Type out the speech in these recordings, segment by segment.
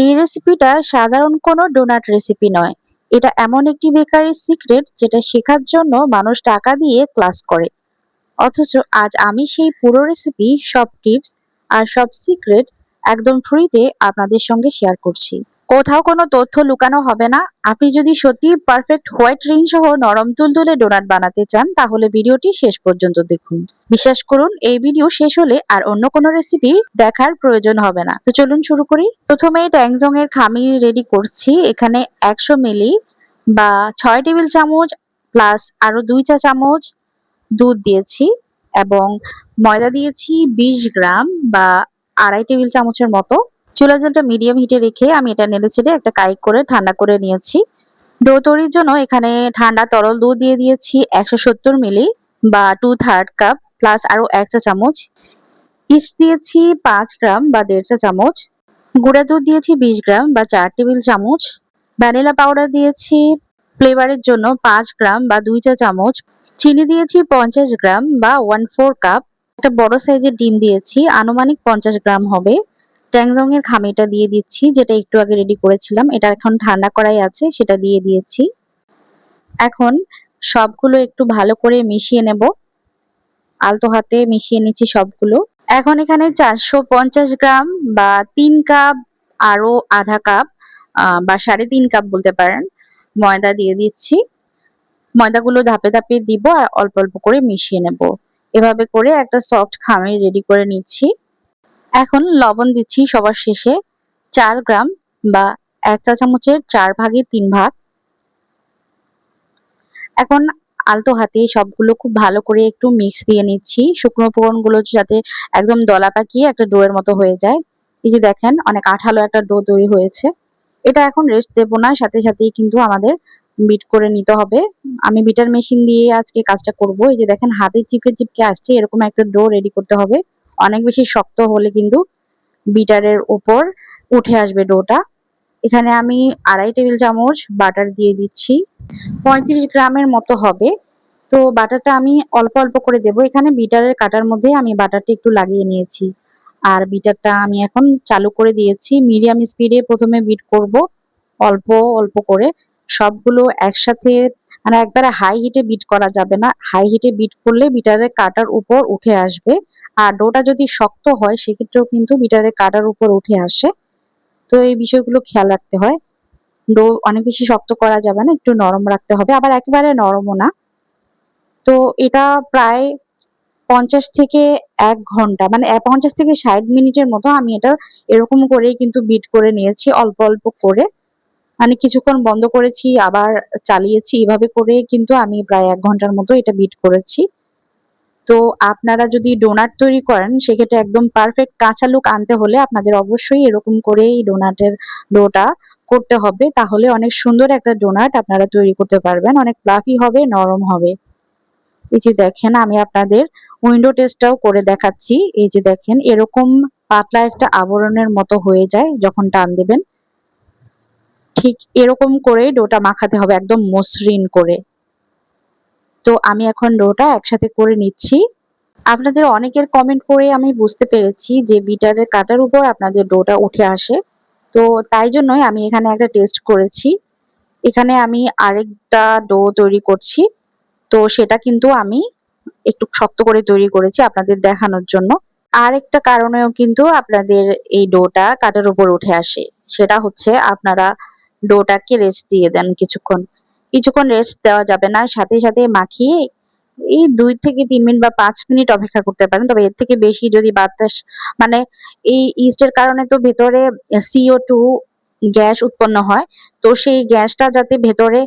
এই রেসিপিটা সাধারণ কোনো ডোনাট রেসিপি নয়। এটা এমন একটি বেকারির সিক্রেট যেটা শেখার জন্য মানুষ টাকা দিয়ে ক্লাস করে। অথচ আজ আমি সেই পুরো রেসিপি, সব টিপস আর সব সিক্রেট একদম ফ্রিতে আপনাদের সঙ্গে শেয়ার করছি। কোথাও কোনো তথ্য লুকানো হবে না। আপনি যদি সত্যি পারফেক্ট হোয়াইট রিং সহ নরম তুলতুলে ডোনাট বানাতে চান তাহলে ভিডিওটি শেষ পর্যন্ত দেখুন। বিশ্বাস করুন, এই ভিডিও শেষ হলে আর অন্য কোনো রেসিপি দেখার প্রয়োজন হবে না। তো চলুন শুরু করি। প্রথমে ট্যাংজং এর খামি রেডি করছি। এখানে 100 মিলি বা 6 টেবিল চামচ প্লাস আরো 2 চা চামচ দুধ দিয়েছি এবং ময়দা দিয়েছি 20 গ্রাম বা 2.5 টেবিল চামচের মতো। চুলার জালটা মিডিয়াম হিটে রেখে আমি এটা নেড়েচেড়ে একটা কাইক করে ঠান্ডা করে নিয়েছি। ডো তৈরির জন্য এখানে ঠান্ডা তরল দুধ দিয়ে দিয়েছি 170 মিলি বা 2/3 কাপ প্লাস আরো 1 চা চামচ। ইস্ট দিয়েছি 5 গ্রাম বা 1.5 চা চামচ। গুঁড়া দুধ দিয়েছি 20 গ্রাম বা 4 টেবিল চামচ। ভ্যানিলা পাউডার দিয়েছি ফ্লেভারের জন্য 5 গ্রাম বা 2 চা চামচ। চিনি দিয়েছি 50 গ্রাম বা 1/4 কাপ। একটা বড় সাইজের ডিম দিয়েছি, আনুমানিক 50 গ্রাম হবে। ট্যাংজং এর খামিটা দিয়ে দিচ্ছি, যেটা একটু আগে রেডি করেছিলাম। এটা এখন ঠান্ডা করাই আছে, সেটা দিয়ে দিয়েছি। এখন সবগুলো একটু ভালো করে মিশিয়ে নেব। আলতো হাতে মিশিয়ে নিচ্ছি সবগুলো। এখন এখানে 450 গ্রাম বা 3 কাপ আরো আধা কাপ বা 3.5 কাপ বলতে পারেন ময়দা দিয়ে দিচ্ছি। ময়দাগুলো ধাপে ধাপে দিব আর অল্প অল্প করে মিশিয়ে নেব। এভাবে করে একটা সফট খামির রেডি করে নিচ্ছি। এখন লবণ দিচ্ছি সবার শেষে 4 গ্রাম বা 1 চা চামচের 4 ভাগে 3 ভাগ। এখন আলতো হাতে সবগুলো খুব ভালো করে একটু মিক্স দিয়ে নিচ্ছি। শুকনো উপকরণগুলো যাতে একদম দলা পাকিয়ে একটা ডো এর মতো হয়ে যায়। এই যে দেখেন, অনেক আঠালো একটা ডো তৈরি হয়েছে। এটা এখন রেস্ট দেব না, সাথে সাথেই কিন্তু আমাদের বিট করে নিতে হবে। আমি বিটার মেশিন দিয়ে আজকে কাজটা করব। এই যে দেখেন, হাতে চিপকে চিপকে আসছে, এরকম একটা ডো রেডি করতে হবে। অনেক বেশি শক্ত হলে কিন্তু বিটারের উপর উঠে আসবে ডোটা। এখানে আমি 2.5 টেবিল চামচ বাটার দিয়ে দিচ্ছি। 35 গ্রামের মতো হবে। তো বাটারটা আমি অল্প অল্প করে দেব। এখানে বিটারের কাটার মধ্যে আমি বাটারটা একটু লাগিয়ে নিয়েছি। আর বিটারটা আমি এখন চালু করে দিয়েছি। মিডিয়াম স্পিডে প্রথমে বিট করব, অল্প অল্প করে। সবগুলো একসাথে, মানে একবারে হাই হিটে বিট করা যাবে না। হাই হিটে বিট করলে বিটারের কাটার উপর উঠে আসবে। আর ডোটা যদি শক্ত হয় সেক্ষেত্রেও কিন্তু বিটারের কাটার উপর উঠে আসে। তো এই বিষয়গুলো খেয়াল রাখতে হয়। ডো অনেক বেশি শক্ত করা যাবে না, একটু নরম রাখতে হবে, আবার একেবারে নরমও না। তো এটা প্রায় 50 থেকে 1 ঘন্টা, মানে 50 থেকে 60 মিনিটের মতো আমি এটা এরকম করেই কিন্তু বিট করে নিয়েছি, অল্প অল্প করে। মানে কিছুক্ষণ বন্ধ করেছি, আবার চালিয়েছি, এভাবে করে কিন্তু আমি প্রায় 1 ঘন্টার মতো এটা বিট করেছি। তো আপনারা যদি ডোনাট তৈরি করেন সেক্ষেত্রে একদম পারফেক্ট কাঁচা লুক আনতে হলে আপনাদের অবশ্যই এরকম করেই ডোনাটের ডোটা করতে হবে। তাহলে অনেক সুন্দর একটা ডোনাট আপনারা তৈরি করতে পারবেন। অনেক ফ্লাফি হবে, নরম হবে। এই যে দেখেন, আমি আপনাদের উইন্ডো টেস্টটাও করে দেখাচ্ছি। এই যে দেখেন, এরকম পাতলা একটা আবরণের মতো হয়ে যায় যখন টান দেবেন। ঠিক এরকম করে ডোটা মাখাতে হবে, একদম মসৃণ করে। তো আমি এখন ডোটা একসাথে করে নিচ্ছি। আপনাদের অনেকের কমেন্ট পড়ে আমি বুঝতে পেরেছি যে বিটারের কাটার উপর আপনাদের ডোটা উঠে আসে। তো তাই জন্যই আমি এখানে একটা টেস্ট করেছি। এখানে আমি আরেকটা ডো তৈরি করছি। তো সেটা কিন্তু আমি একটু শক্ত করে তৈরি করেছি আপনাদের দেখানোর জন্য। আরেকটা কারণেও কিন্তু আপনাদের এই ডোটা কাটার উপর উঠে আসে। সেটা হচ্ছে আপনারা ডোটাকে রেস্ট দিয়ে দেন কিছুক্ষণ। কিছুক্ষণ রেস্ট দেওয়া যাবে না। সাথে সাথে মাখিয়ে এই 2 থেকে 3 মিনিট বা 5 মিনিট অপেক্ষা করতে পারেন। তবে এর থেকে বেশি যদি বাতাস, মানে এই ইস্টের কারণে তো ভেতরে CO2 গ্যাস উৎপন্ন হয়। তো সেই গ্যাসটা যাতে ভেতরে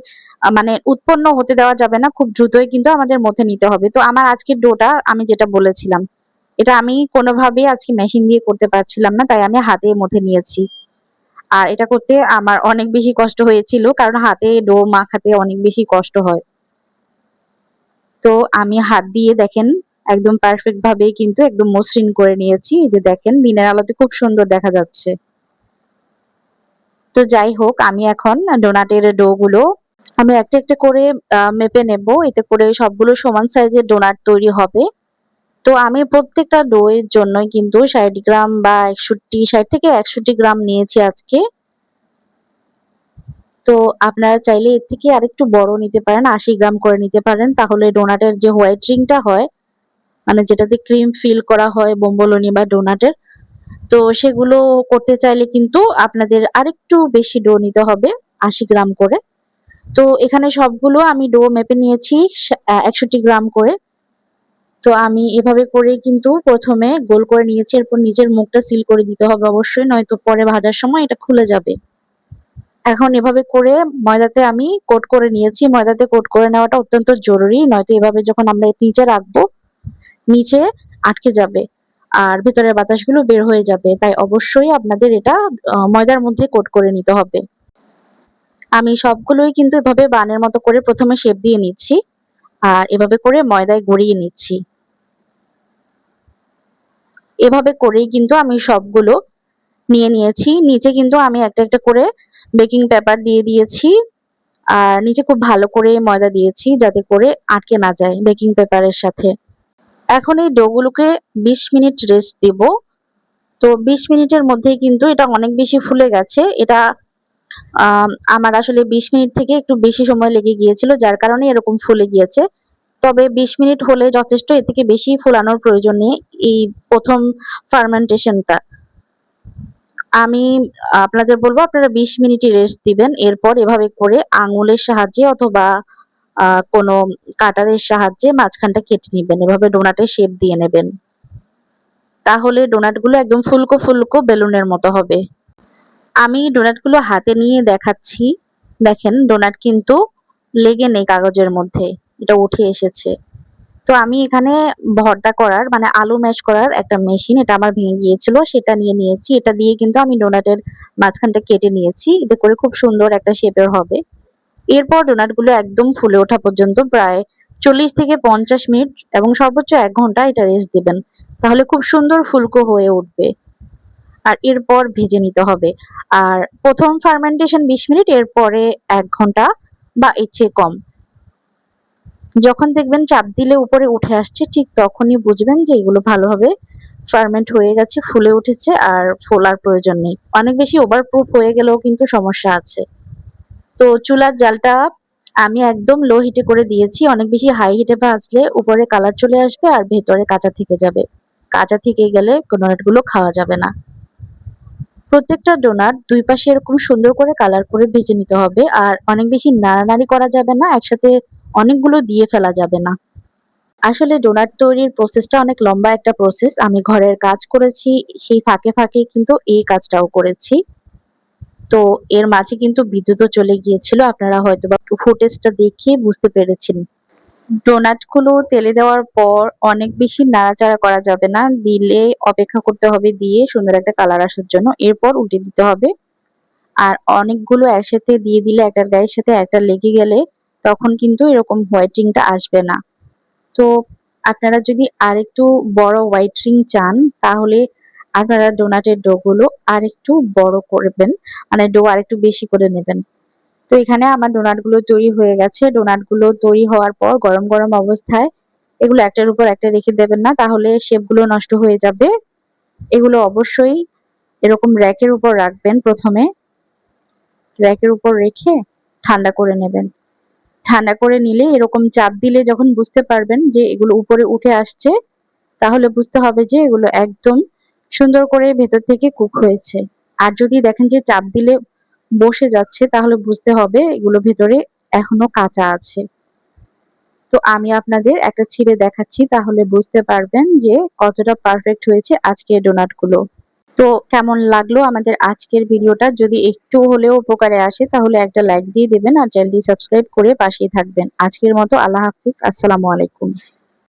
মানে উৎপন্ন হতে দেওয়া যাবে না। খুব দ্রুতই কিন্তু আমাদের মধ্যে নিতে হবে। তো আমার আজকের ডোটা আমি যেটা বলেছিলাম, এটা আমি কোনোভাবেই আজকে মেশিন দিয়ে করতে পারছিলাম না। তাই আমি হাতে মথে নিয়েছি। আর এটা করতে আমার অনেক বেশি কষ্ট হয়েছিল। কারণ হাতে ডো মাখাতে অনেক বেশি কষ্ট হয়। তো আমি হাত দিয়ে দেখেন একদম পারফেক্ট ভাবে কিন্তু একদম মসৃণ করে নিয়েছি। এই যে দেখেন, দিনের আলোতে খুব সুন্দর দেখা যাচ্ছে। তো যাই হোক, আমি এখন ডোনাটের ডো গুলো আমি একটা একটা করে মেপে নেব। এতে করে সবগুলো সমান সাইজের ডোনাট তৈরি হবে। তো আমি প্রত্যেকটা ডো এর জন্যই কিন্তু 60 গ্রাম বা 61, 60 থেকে 61 গ্রাম নিয়েছি আজকে। তো আপনারা চাইলে এর থেকে আরেকটু বড় নিতে পারেন, ৮০ গ্রাম করে নিতে পারেন। তাহলে ডোনাটের যে হোয়াইট রিংটা হয়, মানে যেটাতে ক্রিম ফিল করা হয় বোম্বলনি বা ডোনাটের, তো সেগুলো করতে চাইলে কিন্তু আপনাদের আরেকটু বেশি ডো নিতে হবে, ৮০ গ্রাম করে। তো এখানে সবগুলো আমি ডো মেপে নিয়েছি ৬১ গ্রাম করে। তো আমি এভাবে করেই কিন্তু ১ম এ গোল করে নিয়েছি। এরপর নিচের মুখটা সিল করে দিতে হবে অবশ্যই, নয়তো পরে ভাজার সময় এটা খুলে যাবে। এখন এভাবে করে ময়দাতে আমি কোট করে নিয়েছি। ময়দাতে কোট করে নেওয়াটা অত্যন্ত জরুরি। নয়তো এভাবে যখন আমরা নিচে রাখবো, নিচে আটকে যাবে। আর ভেতরের বাতাসগুলো বের হয়ে যাবে। তাই অবশ্যই আপনাদের এটা ময়দার মধ্যে কোট করে নিতে হবে। আমি সবগুলোই কিন্তু এভাবে বানের মতো করে ১ম এ শেপ দিয়ে নিচ্ছি। আর এভাবে করে ময়দায় গড়িয়ে নিচ্ছি। এভাবে করেই কিন্তু আমি সবগুলো নিয়ে নিয়েছি। নিচে কিন্তু আমি একটা, একটা করে বেকিং পেপার দিয়ে দিয়েছি। আর নিচে খুব ভালো করে ময়দা দিয়েছি যাতে করে আটকে না যায় বেকিং পেপারের সাথে। এখন এই ডো গুলোকে ২০ মিনিট রেস্ট দেব। তো ২০ মিনিটের মধ্যেই কিন্তু এটা অনেক বেশি ফুলে গেছে। এটা আমার আসলে ২০ মিনিট থেকে একটু বেশি সময় লেগে গিয়েছিল, যার কারণে এরকম ফুলে গিয়েছে। তবে ২০ মিনিট হলে যথেষ্ট, এর থেকে বেশি ফোলানোর প্রয়োজন নেই এই ১ম ফার্মেন্টেশনটা। আমি আপনাদের বলব আপনারা ২০ মিনিটই রেস্ট দিবেন। এরপর এভাবে করে আঙুলের সাহায্যে অথবা কোনো কাটারের সাহায্যে মাঝখানটা কেটে নিবেন। এভাবে ডোনাটের শেপ দিয়ে নেবেন। তাহলে ডোনাটগুলো একদম ফুলকো, ফুলকো বেলুনের মতো হবে। আমি ডোনাটগুলো হাতে নিয়ে দেখাচ্ছি। দেখেন ডোনাট কিন্তু লেগে নেই কাগজের মধ্যে। এটা উঠে এসেছে। তো আমি এখানে ভর্তা করার মানে আলু ম্যাশ করার একটা মেশিন, এটা আমার ভেঙে গিয়েছিল, সেটা নিয়ে নিয়েছি। এটা দিয়ে কিন্তু আমি ডোনাটের মাঝখানটা কেটে নিয়েছি। এতে করে খুব সুন্দর একটা শেপের হবে। এরপর ডোনাটগুলো একদম ফুলে ওঠা পর্যন্ত প্রায় ৪০ থেকে ৫০ মিনিট এবং সর্বোচ্চ ১ ঘন্টা এটা রেস্ট দিবেন। তাহলে খুব সুন্দর ফুলকো হয়ে উঠবে। আর এরপর ভেজে নিতে হবে। আর ১ম ফার্মেন্টেশন ২০ মিনিট, এরপরে ১ ঘন্টা বা এর চেয়ে কম। যখন দেখবেন চাপ দিলে উপরে উঠে আসছে, ঠিক তখনই বুঝবেন যে এগুলো ভালোভাবে ফার্মেন্ট হয়ে গেছে, ফুলে উঠেছে, আর ফোলার প্রয়োজন নেই। অনেক বেশি ওভারপ্রুফ হয়ে গেলেও কিন্তু সমস্যা আছে। তো চুলার জালটা আমি একদম লো হিটে করে দিয়েছি। অনেক বেশি হাই হিটে ভাজলে উপরে কালার চলে আসবে আর ভেতরে কাঁচা থেকে যাবে। কাঁচা থেকে গেলে ডোনাটগুলো খাওয়া যাবে না। প্রত্যেকটা ডোনাট ২ পাশে এরকম সুন্দর করে কালার করে ভেজে নিতে হবে। আর অনেক বেশি নাড়ানাড়ি করা যাবে না, একসাথে অনেকগুলো দিয়ে ফেলা যাবে না। আসলে ডোনাট তৈরির প্রসেসটা অনেক লম্বা একটা প্রসেস। আমি ঘরের কাজ করেছি, সেই ফাঁকে, ফাঁকে কিন্তু এই কাজটাও করেছি। তো এর মাঝে কিন্তু বিদ্যুৎও চলে গিয়েছিল। আপনারা হয়তোবা ফুটেজটা দেখে বুঝতে পেরেছেন। ডোনাটগুলো তেলে দেওয়ার পর অনেক বেশি নাড়াচাড়া করা যাবে না। দিলে অপেক্ষা করতে হবে দিয়ে সুন্দর একটা কালার আসার জন্য। এরপর উল্টে দিতে হবে। আর অনেকগুলো একসাথে দিয়ে দিলে একটার গায়ের সাথে একটা লেগে গেলে তখন কিন্তু এরকম হোয়াইটিং টা আসবে না। তো আপনারা যদি আরেকটু বড় হোয়াইট রিং চান তাহলে আপনারা ডোনাটের ডো গুলো আরেকটু বড় করবেন, মানে ডো আরেকটু বেশি করে নেবেন। তো এখানে আমার ডোনাট গুলো তৈরি হয়ে গেছে। ডোনাট গুলো তৈরি হওয়ার পর গরম, গরম অবস্থায় এগুলো একটার উপর একটা রেখে দেবেন না, তাহলে শেপ গুলো নষ্ট হয়ে যাবে। এগুলো অবশ্যই এরকম র‍্যাকের উপর রাখবেন। ১ম এ র‍্যাকের উপর রেখে ঠান্ডা করে নেবেন। ঠান্ডা করে নিলে এরকম চাপ দিলে যখন বুঝতে পারবেন যে এগুলো উপরে উঠে আসছে, তাহলে বুঝতে হবে যে এগুলো একদম সুন্দর করে ভেতর থেকে কুক হয়েছে। আর যদি দেখেন যে চাপ দিলে বসে যাচ্ছে, তাহলে বুঝতে হবে এগুলো ভেতরে এখনো কাঁচা আছে। তো আমি আপনাদের একটা ছিঁড়ে দেখাচ্ছি, তাহলে বুঝতে পারবেন যে কতটা পারফেক্ট হয়েছে আজকের ডোনাট গুলো। তো কেমন লাগলো আমাদের আজকের ভিডিওটা? যদি একটু হলেও উপকারে আসে তাহলে একটা লাইক দিয়ে দেবেন আর চ্যানেলটি সাবস্ক্রাইব করে পাশেই থাকবেন। আজকের মতো আল্লাহ হাফিজ। আসসালামু আলাইকুম।